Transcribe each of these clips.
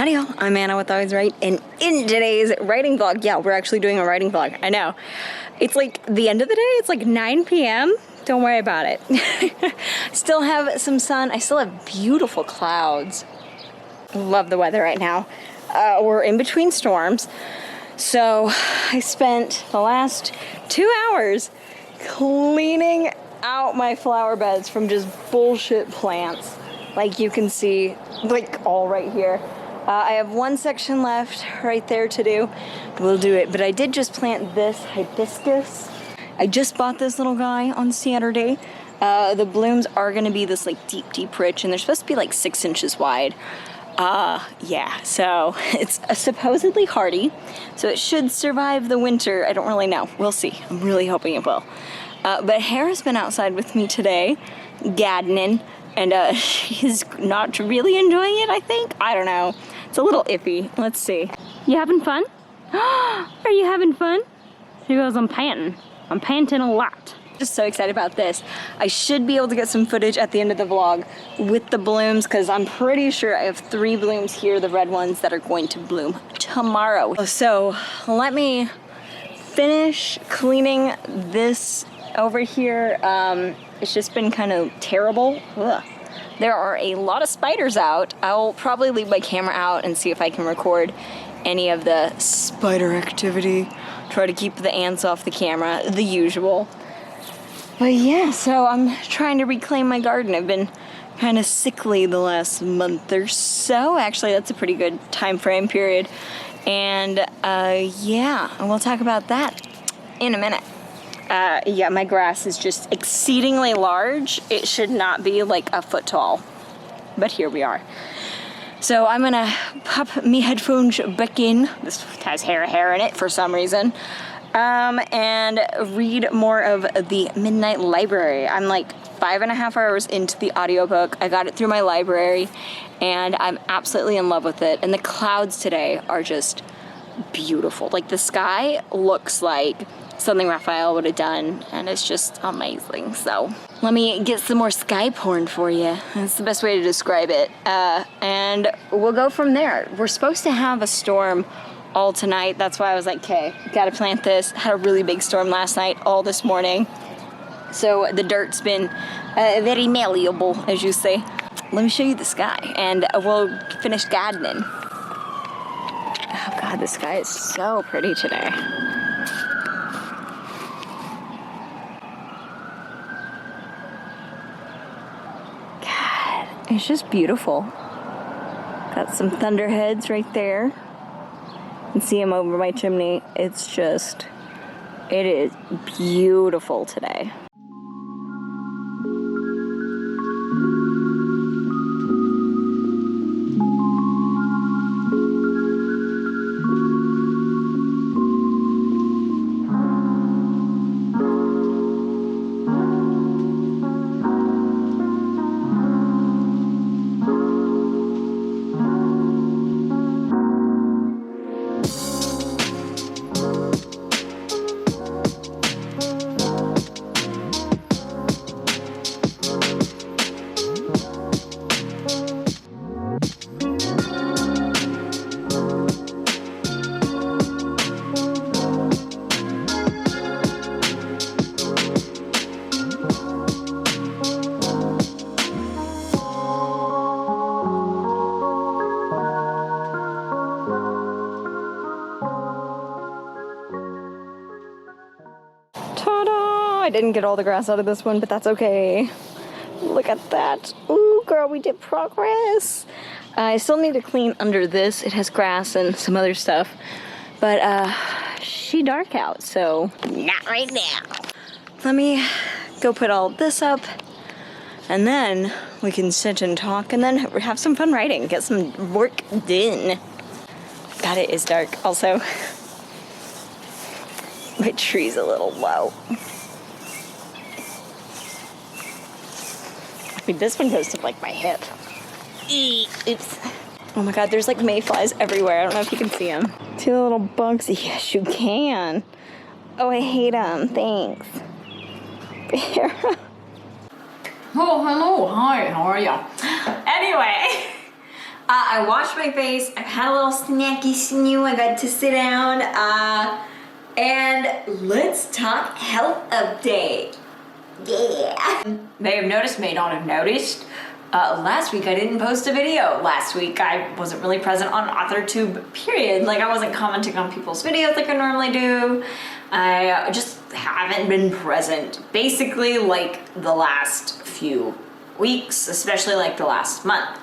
Howdy y'all, I'm Anna with Always Right, and in today's writing vlog, yeah, we're actually doing a writing vlog, I know. It's like the end of the day, it's like 9 p.m. Don't worry about it. Still have some sun, I still have beautiful clouds. Love the weather right now. We're in between storms, so I spent the last 2 hours cleaning out my flower beds from just bullshit plants. Like you can see, like all right here. I have one section left right there to do. We'll do it, but I did just plant this hibiscus. I just bought this little guy on Saturday. The blooms are gonna be this like deep rich, and they're supposed to be like 6 inches wide. Yeah, so it's supposedly hardy, so it should survive the winter. I don't really know, we'll see. I'm really hoping it will. But Hera's been outside with me today, gardening. And she's not really enjoying it, I think. I don't know. It's a little iffy. Let's see. You having fun? Are you having fun? She goes, I'm panting. I'm panting a lot. Just so excited about this. I should be able to get some footage at the end of the vlog with the blooms, because I'm pretty sure I have 3 blooms here, the red ones, that are going to bloom tomorrow. So let me finish cleaning this over here. It's just been kind of terrible. Ugh. There are a lot of spiders out. I'll probably leave my camera out and see if I can record any of the spider activity. Try to keep the ants off the camera, the usual. But yeah, so I'm trying to reclaim my garden. I've been kind of sickly the last month or so. Actually, that's a pretty good time frame period. And yeah, we'll talk about that in a minute. Yeah, my grass is just exceedingly large. It should not be like a foot tall, but here we are. So I'm gonna pop me headphones back in. This has hair in it for some reason. And read more of the Midnight Library. I'm like 5.5 hours into the audiobook. I got it through my library and I'm absolutely in love with it. And the clouds today are just beautiful. Like the sky looks like something Raphael would have done, and it's just amazing. So let me get some more sky porn for you. That's the best way to describe it. And we'll go from there. We're supposed to have a storm all tonight. That's why I was like, okay, gotta plant this. Had a really big storm last night, all this morning. So the dirt's been very malleable, as you say. Let me show you the sky, and we'll finish gardening. Oh God, the sky is so pretty today. It's just beautiful. Got some thunderheads right there. You can see them over my chimney. It's just, it is beautiful today. I didn't get all the grass out of this one, but that's okay. Look at that. Ooh, girl, we did progress. I still need to clean under this. It has grass and some other stuff, but she dark out, so not right now. Let me go put all this up, and then we can sit and talk, and then have some fun writing, get some work done. God, it is dark. Also, my tree's a little low. I mean, this one goes to like my hip. Oops. Oh my God, there's like mayflies everywhere. I don't know if you can see them. See the little bugs? Yes, you can. Oh, I hate them. Thanks. Oh, hello. Hi, how are you? Anyway, I washed my face. I've had a little snacky snoo. I got to sit down. And let's talk health update. Yeah. May have noticed, may not have noticed. Last week I didn't post a video. Last week I wasn't really present on AuthorTube, period. Like I wasn't commenting on people's videos like I normally do. I just haven't been present basically like the last few weeks, especially like the last month.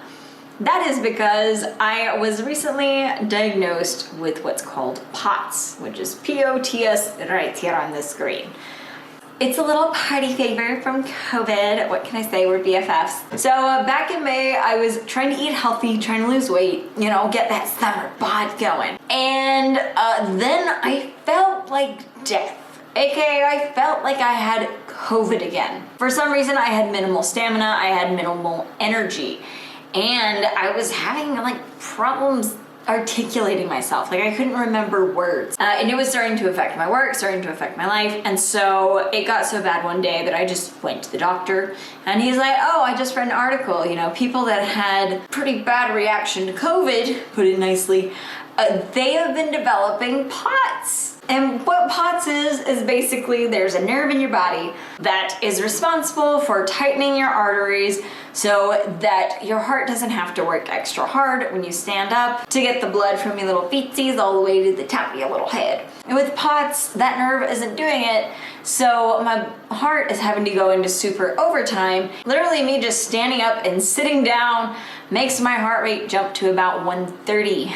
That is because I was recently diagnosed with what's called POTS, which is P-O-T-S right here on the screen. It's a little party favor from COVID. What can I say? We're BFFs. So back in May, I was trying to eat healthy, trying to lose weight, you know, get that summer bod going. And then I felt like death. AKA, I felt like I had COVID again. For some reason, I had minimal stamina, I had minimal energy. And I was having like problems articulating myself. Like I couldn't remember words. And it was starting to affect my work, starting to affect my life. And so it got so bad one day that I just went to the doctor and he's like, oh, I just read an article, you know, people that had pretty bad reaction to COVID, put it nicely, they have been developing POTS. And what POTS is basically there's a nerve in your body that is responsible for tightening your arteries so that your heart doesn't have to work extra hard when you stand up to get the blood from your little feetsies all the way to the top of your little head. And with POTS, that nerve isn't doing it, so my heart is having to go into super overtime. Literally me just standing up and sitting down makes my heart rate jump to about 130.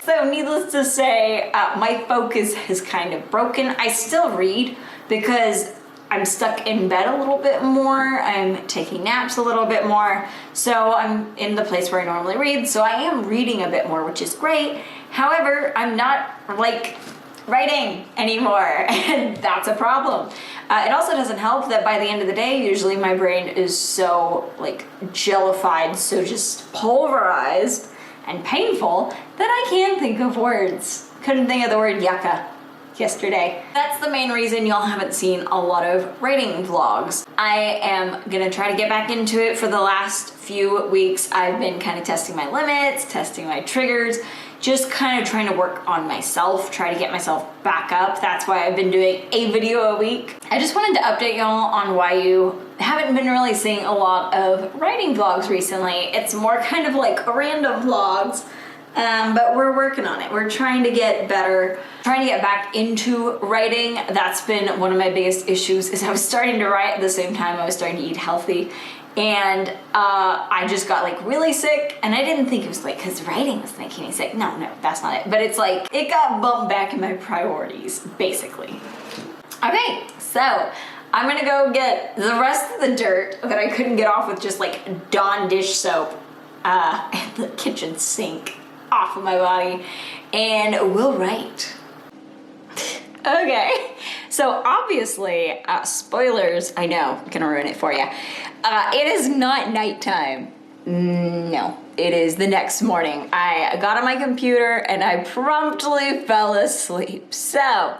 So needless to say, my focus has kind of broken. I still read because I'm stuck in bed a little bit more. I'm taking naps a little bit more. So I'm in the place where I normally read. So I am reading a bit more, which is great. However, I'm not like writing anymore, and that's a problem. It also doesn't help that by the end of the day, usually my brain is so like jellified, so just pulverized and painful that I can't think of words. Couldn't think of the word yucca yesterday. That's the main reason y'all haven't seen a lot of writing vlogs. I am gonna try to get back into it. For the last few weeks, I've been kind of testing my limits, testing my triggers, just kind of trying to work on myself, try to get myself back up. That's why I've been doing a video a week. I just wanted to update y'all on why you haven't been really seeing a lot of writing vlogs recently. It's more kind of like random vlogs, but we're working on it. We're trying to get better, trying to get back into writing. That's been one of my biggest issues, is I was starting to write at the same time I was starting to eat healthy. And I just got like really sick, and I didn't think it was like because writing was making me sick. No, that's not it. But it's like it got bumped back in my priorities, basically. Okay, so I'm gonna go get the rest of the dirt that I couldn't get off with just like Dawn dish soap and the kitchen sink off of my body, and we'll write. Okay, so obviously, spoilers, I know, I'm gonna ruin it for you. It is not nighttime. No, it is the next morning. I got on my computer and I promptly fell asleep. So,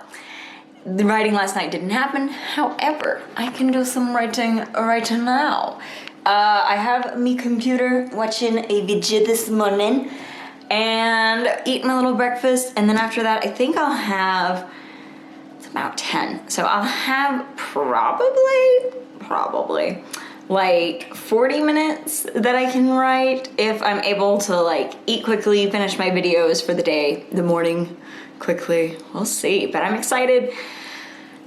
the writing last night didn't happen. However, I can do some writing right now. I have my computer watching a video this morning and eat my little breakfast, and then after that, I think I'll have, it's about 10. So I'll have probably like 40 minutes that I can write if I'm able to like eat quickly, finish my videos for the day, the morning quickly. We'll see, but I'm excited.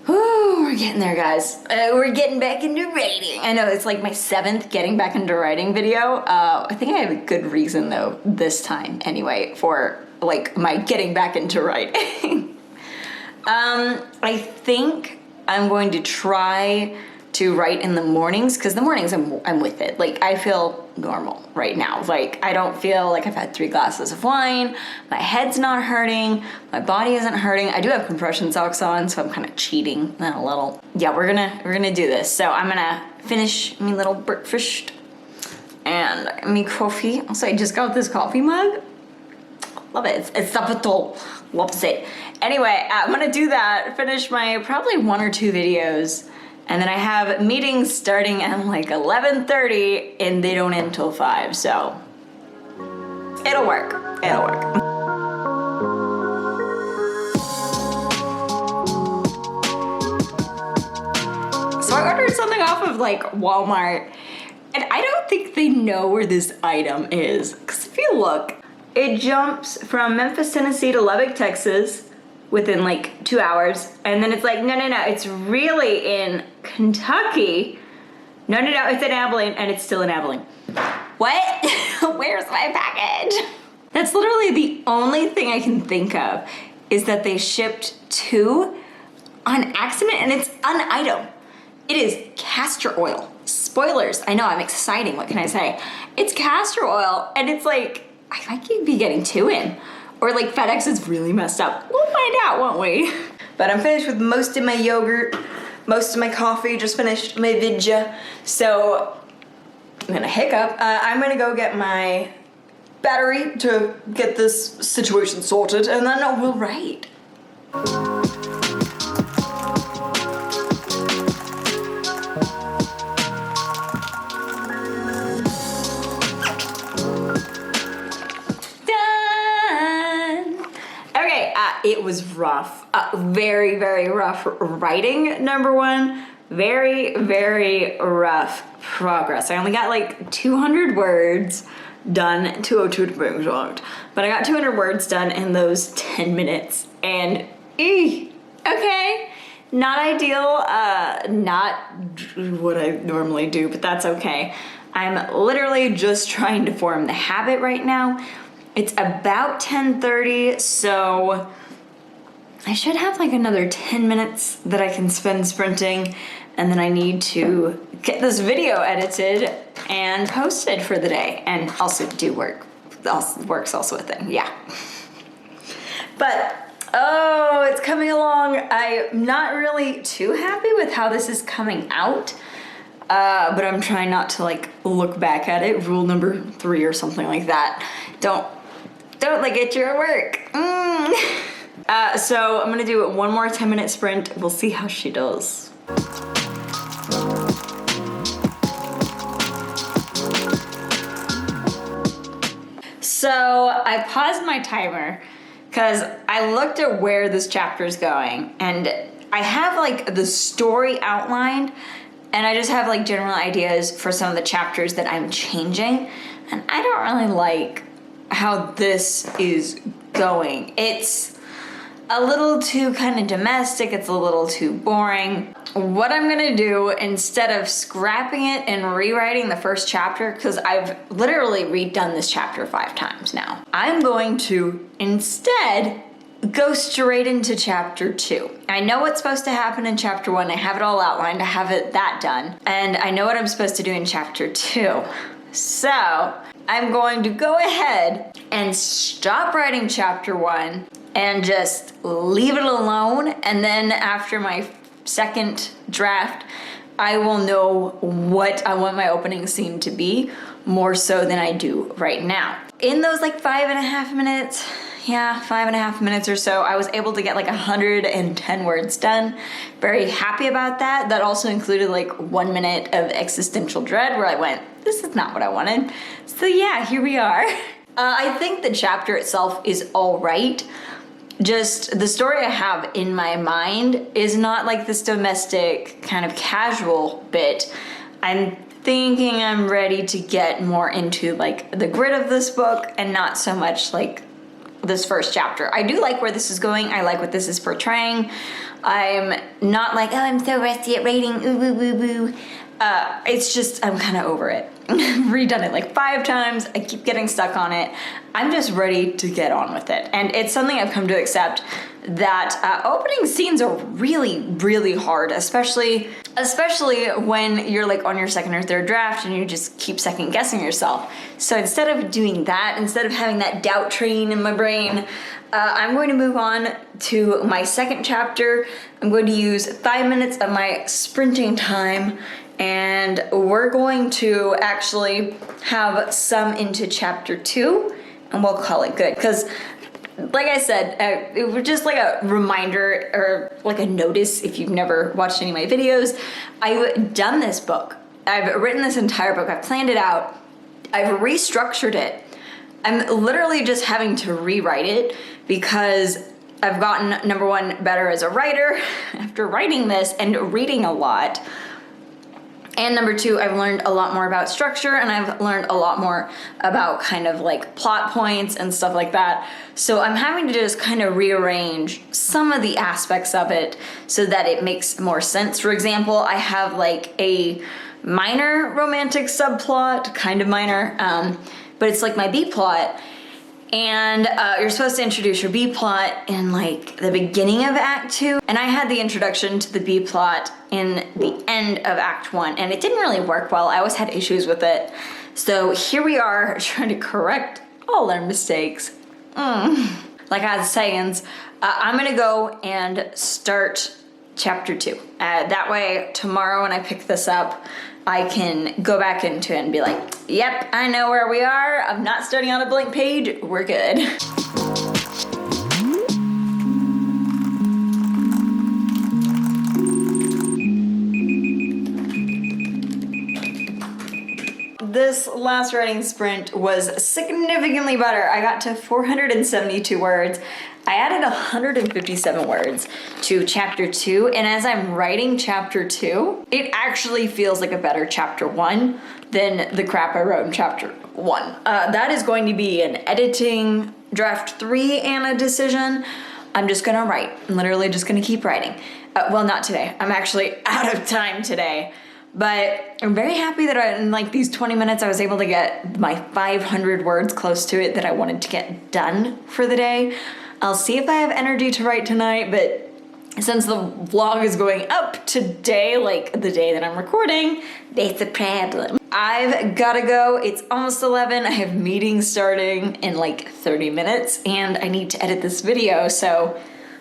Ooh, we're getting there, guys. We're getting back into writing. I know it's like my 7th getting back into writing video. I think I have a good reason though this time anyway for like my getting back into writing. I think I'm going to try to write in the mornings, because the mornings I'm with it. Like I feel normal right now. Like I don't feel like I've had 3 glasses of wine. My head's not hurting. My body isn't hurting. I do have compression socks on, so I'm kind of cheating a little. Yeah, we're gonna do this. So I'm gonna finish my little breakfast and me coffee. Also, I just got this coffee mug. Love it. It's capital. Loves it. Anyway, I'm gonna do that. Finish my probably 1 or 2 videos. And then I have meetings starting at like 11:30 and they don't end till 5, so It'll work. It'll work. So I ordered something off of like Walmart, and I don't think they know where this item is. Because if you look, it jumps from Memphis, Tennessee to Lubbock, Texas within like 2 hours. And then it's like, no, it's really in Kentucky. No, it's in Abilene, and it's still in Abilene. What? Where's my package? That's literally the only thing I can think of is that they shipped 2 on accident, and it's an item. It is castor oil. Spoilers, I know, I'm exciting, what can I say? It's castor oil, and it's like, I might be getting 2 in. Or like FedEx is really messed up. We'll find out, won't we? But I'm finished with most of my yogurt, most of my coffee, just finished my vidya. So I'm gonna hiccup. I'm gonna go get my battery to get this situation sorted, and then we'll write. It was rough, very, very rough writing, number one. Very, very rough progress. I only got like 200 words done, 202 to be exact, but I got 200 words done in those 10 minutes, and okay, not ideal, not what I normally do, but that's okay. I'm literally just trying to form the habit right now. It's about 10:30, so I should have like another 10 minutes that I can spend sprinting, and then I need to get this video edited and posted for the day, and also do work. Work's also a thing, yeah. But, oh, it's coming along. I'm not really too happy with how this is coming out, but I'm trying not to like look back at it. Rule number 3 or something like that. Don't like it your work. So I'm gonna do one more 10-minute sprint. We'll see how she does. So I paused my timer because I looked at where this chapter is going, and I have like the story outlined, and I just have like general ideas for some of the chapters that I'm changing, and I don't really like how this is going. It's a little too kind of domestic, it's a little too boring. What I'm gonna do, instead of scrapping it and rewriting the first chapter, because I've literally redone this chapter 5 times now, I'm going to instead go straight into chapter 2. I know what's supposed to happen in chapter 1, I have it all outlined, I have that done, and I know what I'm supposed to do in chapter 2. So I'm going to go ahead and stop writing chapter 1 and just leave it alone, and then after my second draft, I will know what I want my opening scene to be, more so than I do right now. In those like 5.5 minutes, 5.5 minutes or so, I was able to get like 110 words done. Very happy about that. That also included like 1 minute of existential dread where I went, this is not what I wanted. So yeah, here we are. I think the chapter itself is all right. Just the story I have in my mind is not like this domestic kind of casual bit. I'm thinking I'm ready to get more into like the grit of this book and not so much like this first chapter. I do like where this is going. I like what this is portraying. I'm not like, oh, I'm so rusty at writing, ooh, woo, woo, woo. It's just, I'm kind of over it. Redone it like 5 times. I keep getting stuck on it. I'm just ready to get on with it. And it's something I've come to accept, that opening scenes are really, really hard, especially when you're like on your second or third draft and you just keep second guessing yourself. So instead of doing that, instead of having that doubt train in my brain, I'm going to move on to my second chapter. I'm going to use 5 minutes of my sprinting time, and we're going to actually have some into chapter 2, and we'll call it good. Because like I said, it was just like a reminder or like a notice if you've never watched any of my videos. I've done this book. I've written this entire book. I've planned it out. I've restructured it. I'm literally just having to rewrite it because I've gotten, number one, better as a writer after writing this and reading a lot. And number two, I've learned a lot more about structure, and I've learned a lot more about kind of like plot points and stuff like that. So I'm having to just kind of rearrange some of the aspects of it so that it makes more sense. For example, I have like a minor romantic subplot, kind of minor, but it's like my B plot. And you're supposed to introduce your B plot in like the beginning of Act 2. And I had the introduction to the B plot in the end of Act 1, and it didn't really work well. I always had issues with it. So here we are trying to correct all our mistakes. Like I was saying, I'm gonna go and start chapter 2. That way tomorrow when I pick this up, I can go back into it and be like, yep, I know where we are. I'm not starting on a blank page. We're good. This last writing sprint was significantly better. I got to 472 words. I added 157 words to chapter 2, and as I'm writing chapter 2, it actually feels like a better chapter 1 than the crap I wrote in chapter 1. That is going to be an editing draft 3 and a decision. I'm just gonna write. I'm literally just gonna keep writing. Well, not today. I'm actually out of time today. But I'm very happy that in like these 20 minutes I was able to get my 500 words close to it that I wanted to get done for the day. I'll see if I have energy to write tonight, but since the vlog is going up today, like the day that I'm recording, that's a problem. I've gotta go. It's almost 11. I have meetings starting in like 30 minutes and I need to edit this video, so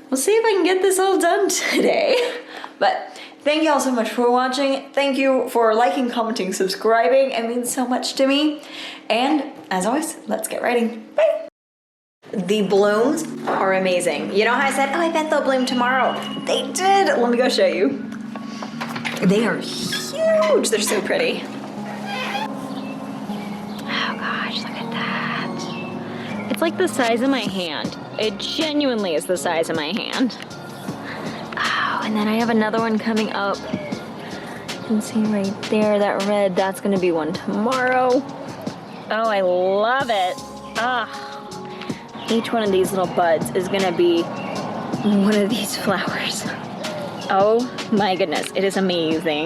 we'll see if I can get this all done today. But thank you all so much for watching. Thank you for liking, commenting, subscribing. It means so much to me. And as always, let's get writing. Bye. The blooms are amazing. You know how I said, oh, I bet they'll bloom tomorrow? They did. Let me go show you. They are huge. They're so pretty. Oh gosh, look at that. It's like the size of my hand. It genuinely is the size of my hand. Oh, and then I have another one coming up. You can see right there, that red, that's gonna be one tomorrow. Oh, I love it. Ah. Each one of these little buds is gonna be one of these flowers. Oh my goodness, it is amazing.